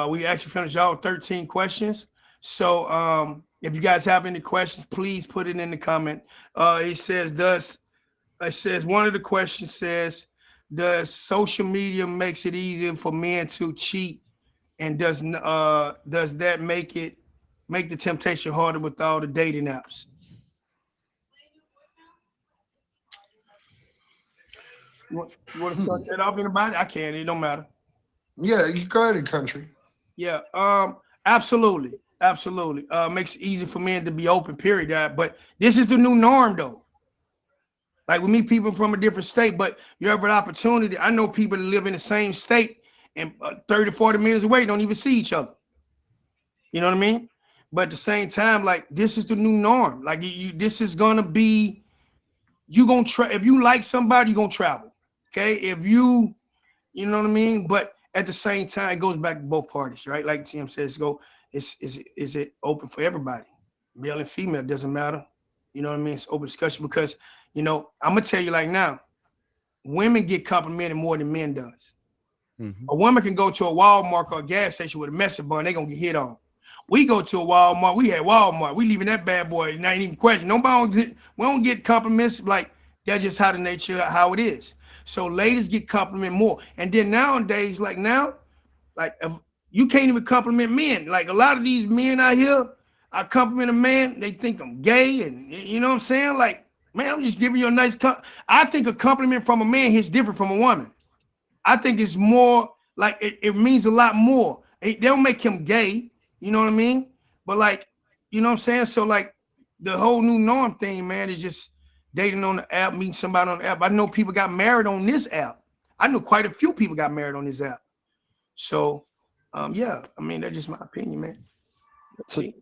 We actually finished all 13 questions. So if you guys have any questions, please put it in the comment. It says one of the questions says, does social media makes it easier for men to cheat, and does that make the temptation harder with all the dating apps? You want to start that off, anybody? I can. It don't matter. Yeah, you go ahead, country. Yeah. Absolutely. Absolutely. Makes it easy for men to be open, period. But this is the new norm, though. Like, we meet people from a different state, but you have an opportunity. I know people that live in the same state and 30, 40 minutes away don't even see each other. You know what I mean? But at the same time, like, this is the new norm. Like, this is going to be, if you like somebody, you're going to travel. Okay? If you know what I mean? But at the same time, it goes back to both parties, right? Like Tim says, is it open for everybody? Male and female, doesn't matter. You know what I mean? It's open discussion because, I'm going to tell you like now, women get complimented more than men does. Mm-hmm. A woman can go to a Walmart or a gas station with a message button, they're going to get hit on. We go to a Walmart, we leaving that bad boy, not even question. We don't get compliments, like, that's just how the nature, how it is. So ladies get complimented more. And then nowadays, like you can't even compliment men. Like, a lot of these men out here, I compliment a man, they think I'm gay, and you know what I'm saying? Like, man, I'm just giving you a nice I think a compliment from a man hits different from a woman. I think it's more like it means a lot more. They don't make him gay, you know what I mean? But like, you know what I'm saying? So like the whole new norm thing, man, is just dating on the app, meeting somebody on the app. I know people got married on this app. I know quite a few people got married on this app. So yeah, I mean, that's just my opinion, man. Let's see.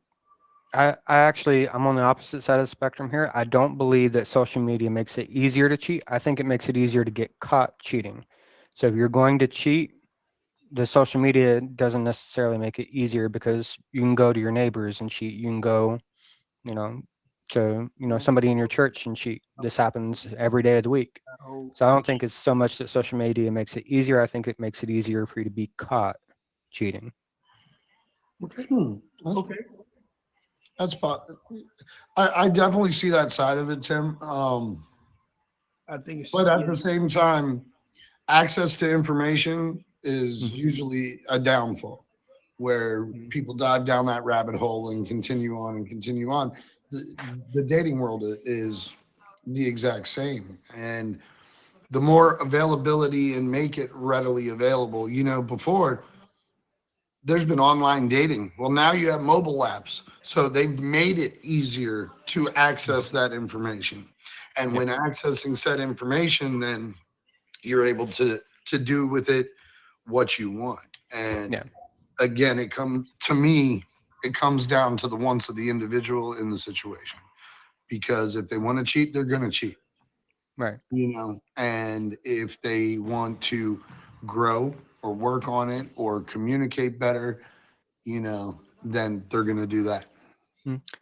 I'm on the opposite side of the spectrum here. I don't believe that social media makes it easier to cheat. I think it makes it easier to get caught cheating. So if you're going to cheat, the social media doesn't necessarily make it easier because you can go to your neighbors and cheat. You can go, to somebody in your church and cheat. This happens every day of the week. So I don't think it's so much that social media makes it easier. I think it makes it easier for you to be caught cheating. Okay. Okay. That's I definitely see that side of it, Tim. I think it's, but at the same time, access to information is usually a downfall, where people dive down that rabbit hole and continue on. The dating world is the exact same, and the more availability and make it readily available. Before, there's been online dating. Well, now you have mobile apps. So they've made it easier to access that information. And when accessing said information, then you're able to do with it what you want. And again, it comes down to the wants of the individual in the situation. Because if they want to cheat, they're going to cheat. Right. And if they want to grow or work on it or communicate better, then they're going to do that.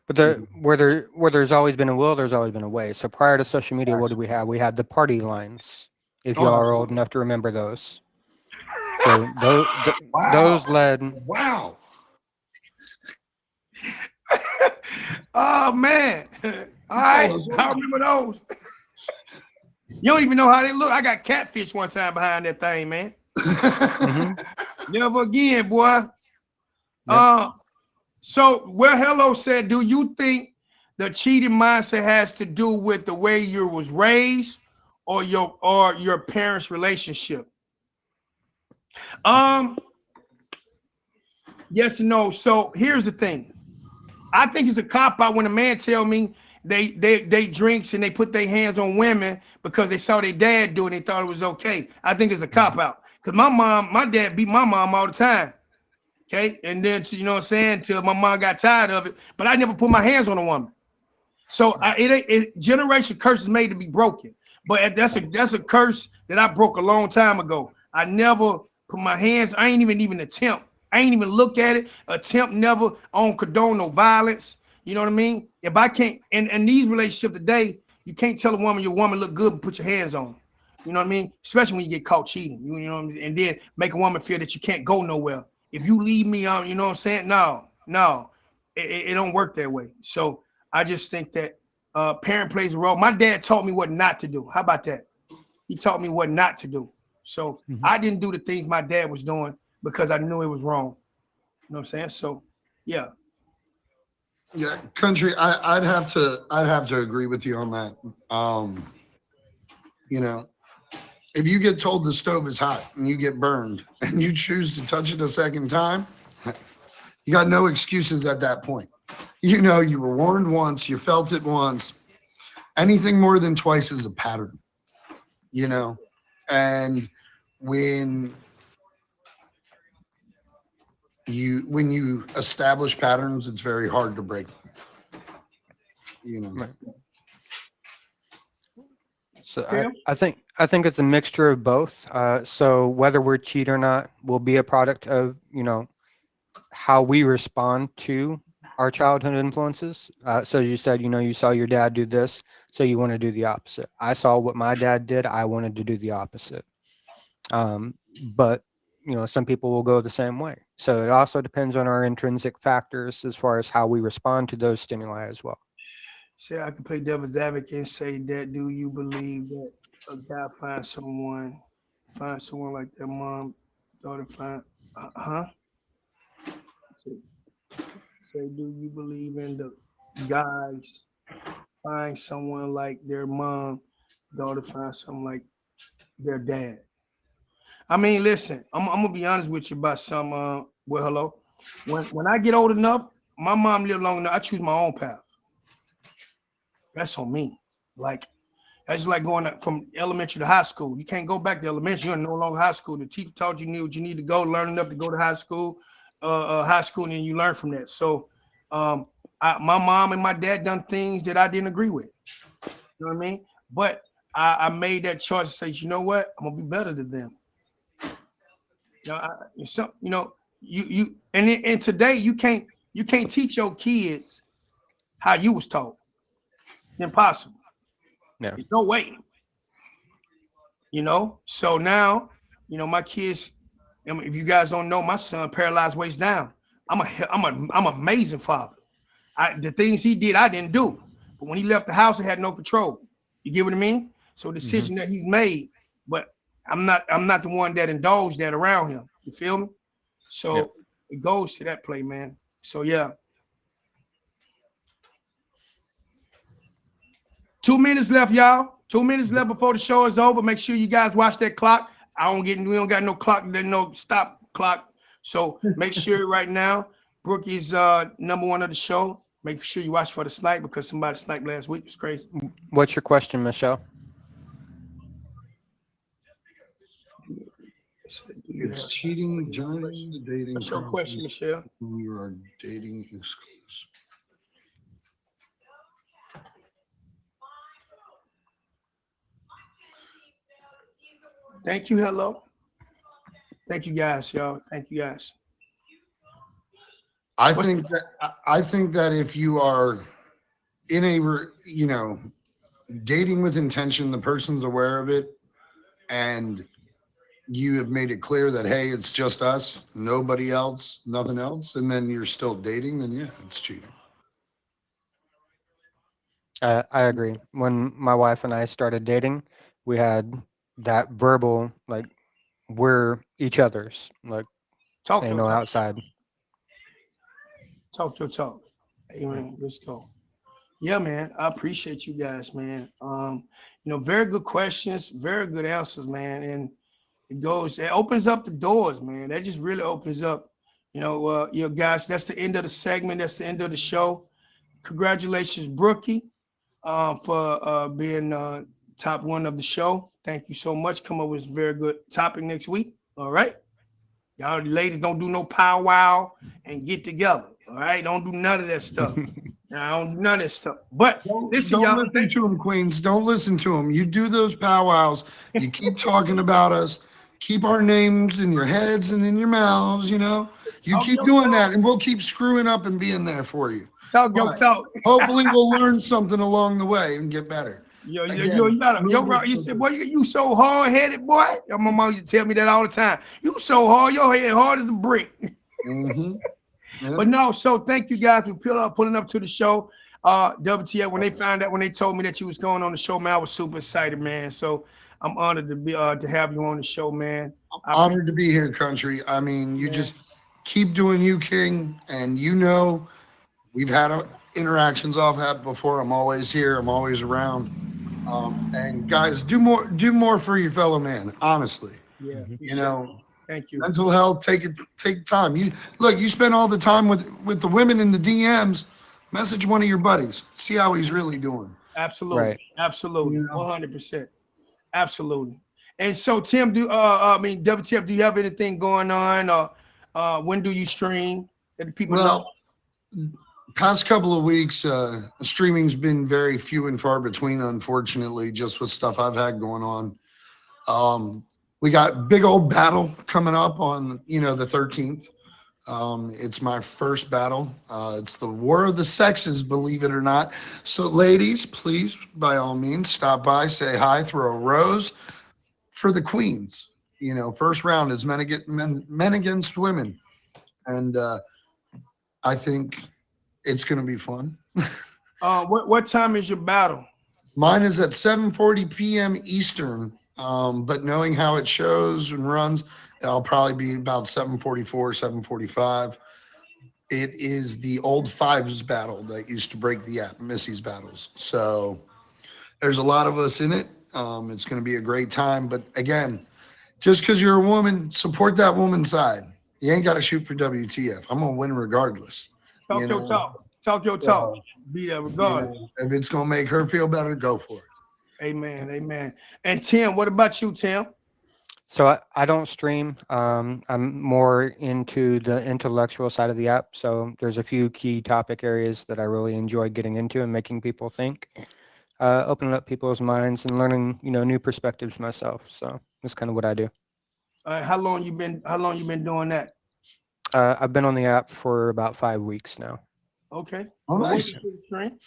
But where there's always been a will, there's always been a way. So prior to social media, what did we have? We had the party lines, if y'all are old enough to remember those. So those led. Wow. Oh, man. All right. I remember those. You don't even know how they look. I got catfish one time behind that thing, man. Never again, boy. So where Hello said, do you think the cheating mindset has to do with the way you was raised or your parents' relationship? Yes and no. So here's the thing. I think it's a cop-out when a man tell me they drinks and they put their hands on women because they saw their dad do it and they thought it was okay. I think it's a cop out. Cause my dad beat my mom all the time. Okay, and then you know what I'm saying, till my mom got tired of it. But I never put my hands on a woman. So generation curse is made to be broken. But that's a curse that I broke a long time ago. I never put my hands. I ain't even attempt. I ain't even look at it. Attempt never on condone no violence. You know what I mean? If I can't, and these relationships today, you can't tell a woman your woman look good, but put your hands on her. You know what I mean? Especially when you get caught cheating. You know what I mean? And then make a woman feel that you can't go nowhere. If you leave me on, you know what I'm saying? No, it don't work that way. So I just think that parent plays a role. My dad taught me what not to do. How about that? He taught me what not to do. So I didn't do the things my dad was doing because I knew it was wrong. You know what I'm saying? So yeah. Yeah, country. I'd have to agree with you on that. You know, if you get told the stove is hot and you get burned and you choose to touch it a second time, you got no excuses at that point. You know, you were warned once, you felt it once. Anything more than twice is a pattern, you know? And when you establish patterns, it's very hard to break them, you know? Right. So Yeah. I think it's a mixture of both. So whether we're cheat or not will be a product of, you know, how we respond to our childhood influences. So you said, you know, you saw your dad do this, so you want to do the opposite. I saw what my dad did. I wanted to do the opposite. But, you know, some people will go the same way. So it also depends on our intrinsic factors as far as how we respond to those stimuli as well. Say I can play devil's advocate and say that, do you believe that a guy find someone like their mom, daughter find, Say, do you believe in the guys find someone like their mom, daughter find someone like their dad? I mean, listen, I'm gonna be honest with you about some. Well, hello. When I get old enough, my mom lived long enough. I choose my own path. That's on me. Like that's just like going from elementary to high school. You can't go back to elementary. You're no longer high school. The teacher taught you what you need to go, learn enough to go to high school, and then you learn from that. So, my mom and my dad done things that I didn't agree with. You know what I mean? But I made that choice to say, you know what? I'm gonna be better than them. And today you can't teach your kids how you was taught. It's impossible. Yeah. There's no way. You know, so now, you know, my kids. If you guys don't know, my son paralyzed waist down. I'm amazing father. The things he did, I didn't do. But when he left the house, I had no control. You get what I mean? So the decision that he made, but I'm not the one that indulged that around him. You feel me? So It goes to that play, man. So yeah. 2 minutes left, y'all. 2 minutes left before the show is over. Make sure you guys watch that clock. We don't got no clock, there's no stop clock. So make sure right now, Brookie's number one of the show. Make sure you watch for the snipe because somebody sniped last week. It's crazy. What's your question, Michelle? It's cheating during the dating. What's your question, Michelle? When you are dating exclusive. Thank you. Hello. Thank you, guys, y'all. Thank you, guys. I think that if you are in a, dating with intention, the person's aware of it, and you have made it clear that, hey, it's just us, nobody else, nothing else, and then you're still dating, then yeah, it's cheating. I agree. When my wife and I started dating, we had that verbal, like, we're each other's, like, Talk ain't to no talk. outside. Talk. Amen. Let's go. Yeah, man. I appreciate you guys, man. Very good questions, very good answers, man. And it opens up the doors, man. That just really opens up, guys, that's the end of the segment. That's the end of the show. Congratulations, Brookie. for being top one of the show. Thank you so much. Come up with a very good topic next week. All right. Y'all ladies don't do no powwow and get together. All right. Don't do none of that stuff. I don't do none of that stuff. But listen, Don't y'all. listen to them, Queens. Don't listen to them. You do those powwows. You keep talking about us. Keep our names in your heads and in your mouths, you know. You Talk keep your doing talk. that, and we'll keep screwing up and being there for you. Talk your Right. talk. Hopefully, we'll learn something along the way and get better. Yo, Again, you said, boy, you so hard headed, boy. Your mama used to tell me that all the time. You so hard, your head hard as a brick. Mm-hmm. Yeah. But no, so thank you guys for pulling up to the show. WTF, when they told me that you was going on the show, man, I was super excited, man. So I'm honored to be to have you on the show, man. Honored to be here, country. I mean, you just keep doing you, King, and you know we've had interactions off app before. I'm always here. I'm always around. And guys, do more for your fellow man. Honestly, Yeah, you know, thank you. mental health. Take time. You look. You spend all the time with the women in the DMs. Message one of your buddies. See how he's really doing. Absolutely, Right. absolutely, You know? 100%, absolutely. And so, Tim, WTF, do you have anything going on? When do you stream? Let the people know. Well, past couple of weeks, streaming's been very few and far between, unfortunately, just with stuff I've had going on. We got big old battle coming up on, the 13th. It's my first battle. It's the War of the Sexes, believe it or not. So ladies, please, by all means, stop by, say hi, throw a rose for the queens. First round is men against women. And I think it's going to be fun. What time is your battle? Mine is at 7:40 p.m. Eastern, but knowing how it shows and runs, I'll probably be about 7:44, 7:45. It is the old Fives battle that used to break the app, Missy's battles. So there's a lot of us in it. It's going to be a great time. But again, just because you're a woman, support that woman's side. You ain't got to shoot for WTF. I'm going to win regardless. Talk your talk. Talk your talk. Be there regardless. If it's going to make her feel better, go for it. Amen. Amen. And Tim, what about you, Tim? So I don't stream. I'm more into the intellectual side of the app. So there's a few key topic areas that I really enjoy getting into and making people think, opening up people's minds and learning, new perspectives myself. So that's kind of what I do. How long you been doing that? I've been on the app for about 5 weeks now. Okay. Oh, Well, nice. welcome to the stream.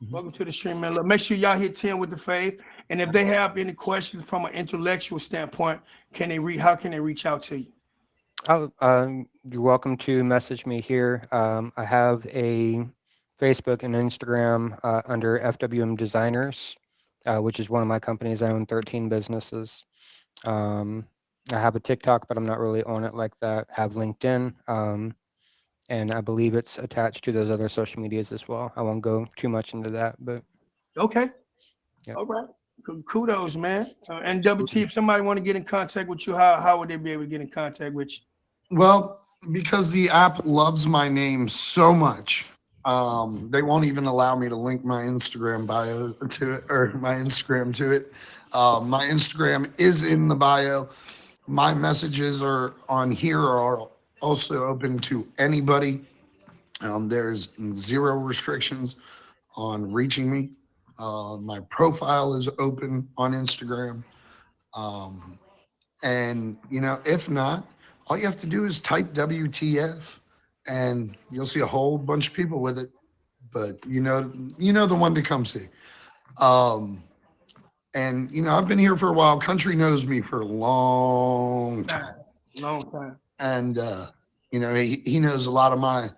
Mhm. Welcome to the stream, man. Look, make sure y'all hit 10 with the fave. And if they have any questions from an intellectual standpoint, how can they reach out to you? You're welcome to message me here. I have a Facebook and Instagram under FWM Designers, which is one of my companies. I own 13 businesses. I have a TikTok, but I'm not really on it like that. I have LinkedIn, and I believe it's attached to those other social medias as well. I won't go too much into that, but Okay. Yeah. All right. Kudos, man. And WT, if somebody want to get in contact with you, how would they be able to get in contact with you? Well, because the app loves my name so much, they won't even allow me to link my Instagram bio to it or my Instagram to it. My Instagram is in the bio. My messages are on here are also open to anybody. There's zero restrictions on reaching me. My profile is open on Instagram. And if not, all you have to do is type WTF and you'll see a whole bunch of people with it. But you know the one to come see. And I've been here for a while. Country knows me for a long time. Long time. And he knows a lot of my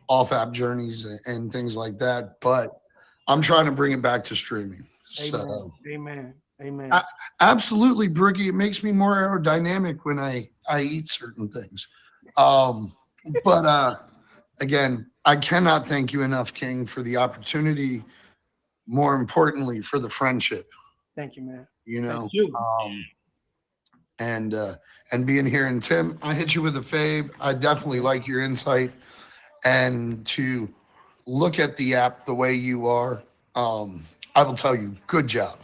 off app journeys and things like that. But I'm trying to bring it back to streaming. So Amen. Amen. absolutely, Brookie. It makes me more aerodynamic when I eat certain things. But again, I cannot thank you enough, King, for the opportunity. More importantly, for the friendship. Thank you, man. Thank you. And being here. And Tim, I hit you with a fave. I definitely like your insight and to look at the app the way you are. I will tell you, good job.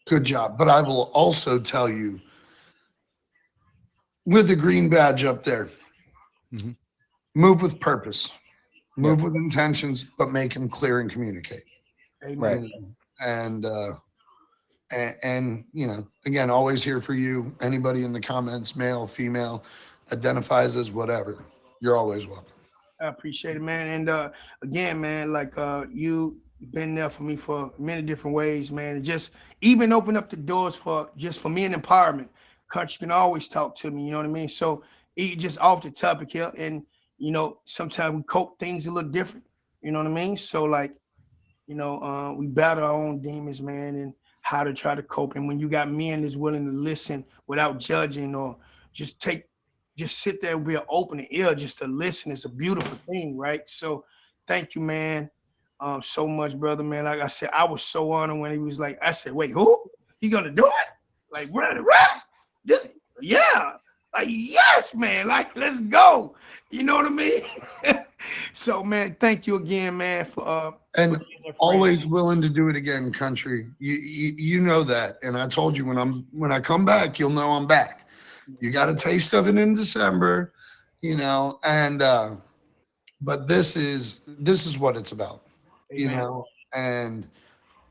Good job. But I will also tell you, with the green badge up there, Mhm. move with purpose, move with intentions, but make them clear and communicate. Amen. Right. And you know, again, always here for you. Anybody in the comments, male, female, identifies as whatever, you're always welcome. I appreciate it, man. And again, man, like you been there for me for many different ways, man. And just even open up the doors for me and empowerment. Country can always talk to me, you know what I mean? So just off the topic here, and you know, sometimes we cope things a little different, you know what I mean? So like, you know, we battle our own demons, man, and how to try to cope. And when you got men that's willing to listen without judging or just sit there and be an open ear just to listen, it's a beautiful thing, right? So thank you, man, so much, brother, man. Like I said, I was so honored when he was like, I said, wait, who? He gonna do it? Like, brother, right? This, yeah. Like, yes, man. Like, let's go. You know what I mean? So, man, thank you again, man, for And being a friend. always willing to do it again, country. You know that. And I told you when I come back, you'll know I'm back. You got a taste of it in December, you know, and but this is what it's about, you Amen. know. And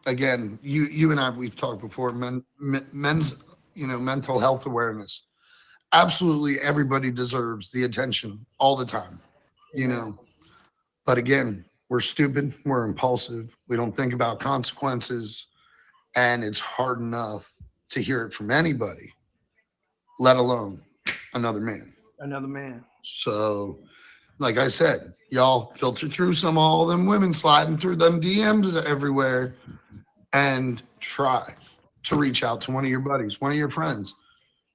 again, you and I, we've talked before, men's, you know, mental health awareness. Absolutely everybody deserves the attention all the time, you know. But again, we're stupid, we're impulsive, we don't think about consequences, and it's hard enough to hear it from anybody, let alone another man. Another man. So, like I said, y'all filter through all of them women sliding through them DMs everywhere and try to reach out to one of your buddies, one of your friends,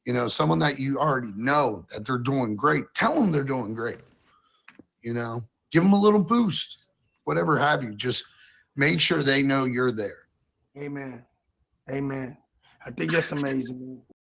you know, someone that you already know that they're doing great. Tell them they're doing great, you know, give them a little boost, whatever have you. Just make sure they know you're there. Amen. Amen. I think that's amazing, man.